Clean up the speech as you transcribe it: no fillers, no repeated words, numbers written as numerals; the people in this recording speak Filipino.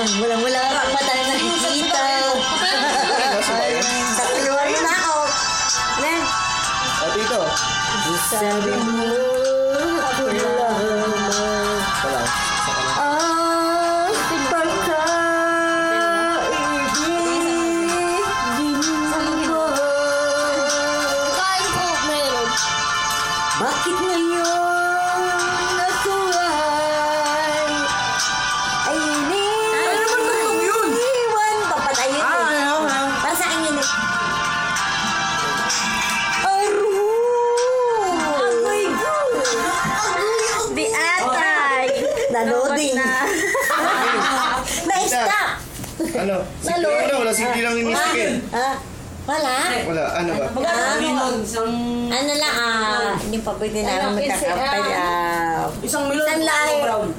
Wala pa tayo nakikita. Sa piluan mo na ako. Ano? O, dito. Sabi mo, ako lamang. Wala. Ang pagkaibig mo. Kain ko, meron. Bakit ngayon ako ay Ano naman bagong yun? iniwan? Papatayin eh. Para sa akin yun eh. Agoy! Di atay! Naloding! Na-stop! Ano? Siguro na, wala sigli lang yung music eh. Ha? Wala? Wala, ano ba? Ano lang, hindi pa pwede namin magkakapay. Isang milon. Isang lahi. Brown.